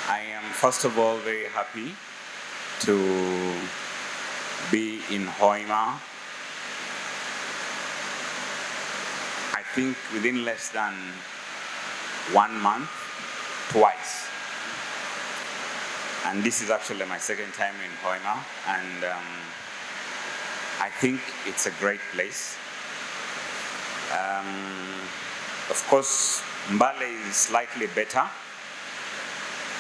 I am first of all very happy to be in Hoima. I think within less than 1 month, twice. And this is actually my second time in Hoima, and I think it's a great place. Of course, Mbale is slightly better,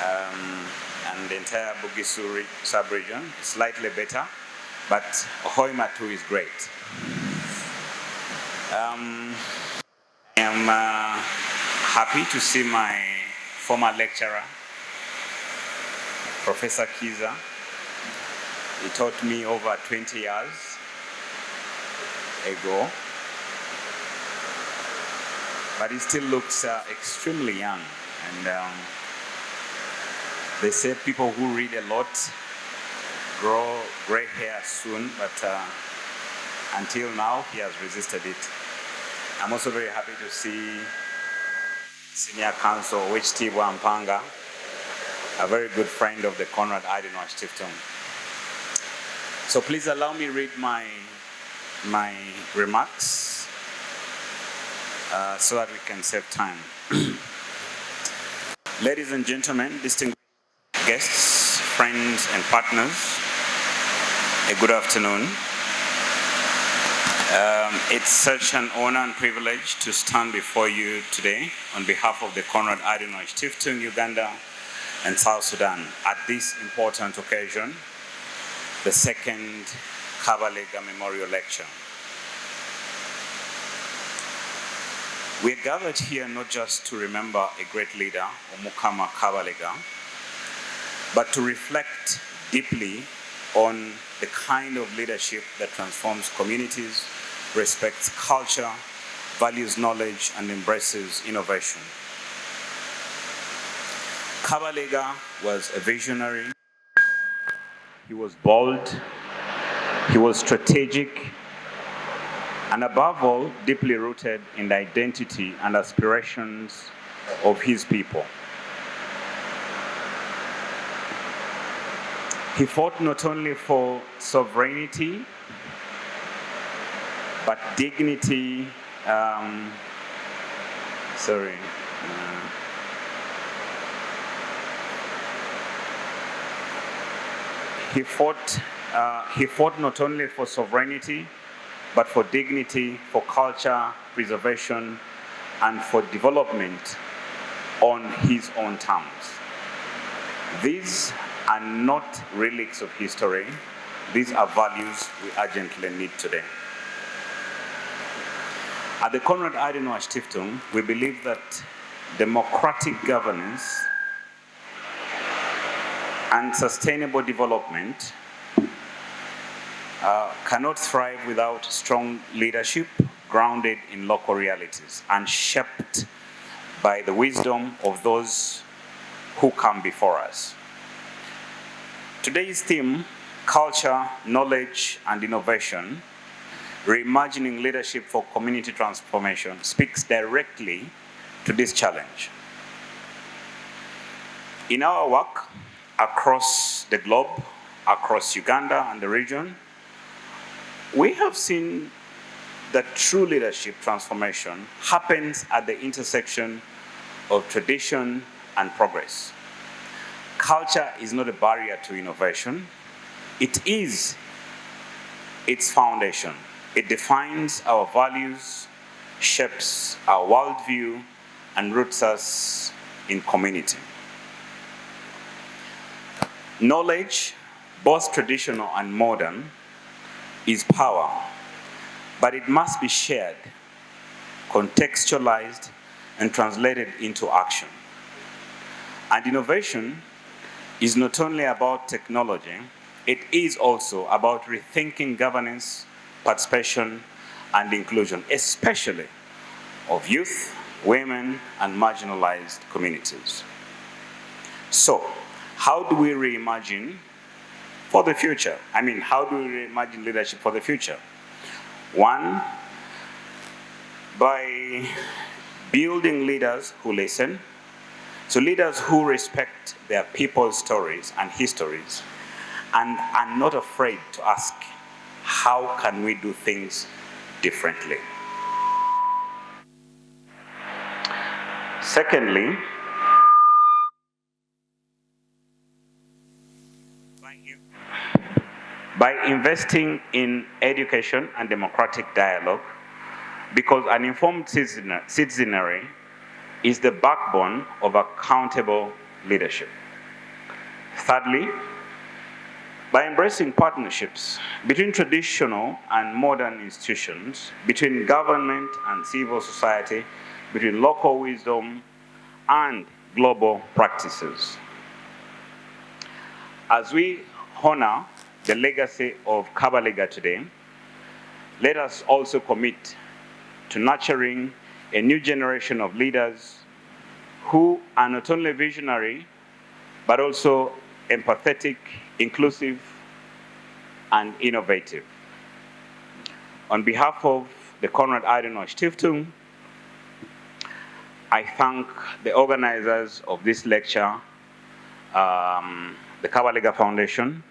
and the entire Bugisuri sub-region is slightly better, but Hoima too is great. I am happy to see my former lecturer, Professor Kiza. He taught me over 20 years ago, but he still looks extremely young. And they say people who read a lot grow gray hair soon, but until now he has resisted it. I'm also very happy to see Senior Counsel H.T. Wampanga, a very good friend of the Konrad Adenauer Stiftung. So please allow me read my remarks so that we can save time. Ladies and gentlemen, distinguished guests, friends and partners, a good afternoon. It's such an honor and privilege to stand before you today on behalf of the Konrad Adenauer Stiftung, Uganda and South Sudan at this important occasion, the second Kabalega Memorial Lecture. We're gathered here not just to remember a great leader, Omukama Kabalega, but to reflect deeply on the kind of leadership that transforms communities, respects culture, values knowledge, and embraces innovation. Kabalega was a visionary. He was bold, he was strategic, and above all, deeply rooted in the identity and aspirations of his people. He fought not only for sovereignty, but dignity, He fought not only for sovereignty, but for dignity, for culture preservation, and for development on his own terms. These are not relics of history. These are values we urgently need today. At the Konrad Adenauer Stiftung, we believe that democratic governance and sustainable development cannot thrive without strong leadership grounded in local realities and shaped by the wisdom of those who come before us. Today's theme, culture, knowledge, and innovation, reimagining leadership for community transformation, speaks directly to this challenge. In our work across the globe, across Uganda and the region, we have seen that true leadership transformation happens at the intersection of tradition and progress. Culture is not a barrier to innovation. It is its foundation. It defines our values, shapes our worldview, and roots us in community. Knowledge, both traditional and modern, is power, but it must be shared, contextualized, and translated into action. And innovation is not only about technology, it is also about rethinking governance, participation, and inclusion, especially of youth, women, and marginalized communities. So, how do we reimagine for the future? How do we reimagine leadership for the future? One, by building leaders who listen, So leaders who respect their people's stories and histories and are not afraid to ask, how can we do things differently? Secondly, by investing in education and democratic dialogue, because an informed citizenry is the backbone of accountable leadership. Thirdly, by embracing partnerships between traditional and modern institutions, between government and civil society, between local wisdom and global practices. As we honor the legacy of Kabalega today, let us also commit to nurturing a new generation of leaders who are not only visionary, but also empathetic, inclusive, and innovative. On behalf of the Konrad Adenauer Stiftung, I thank the organizers of this lecture, the Kabalega Foundation,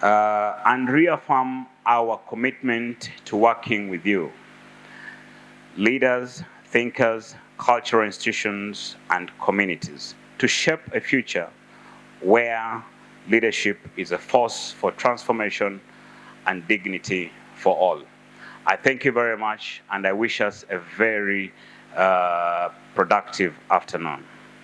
and reaffirm our commitment to working with you, leaders, thinkers, cultural institutions, and communities, to shape a future where leadership is a force for transformation and dignity for all. I thank you very much, and I wish us a very productive afternoon.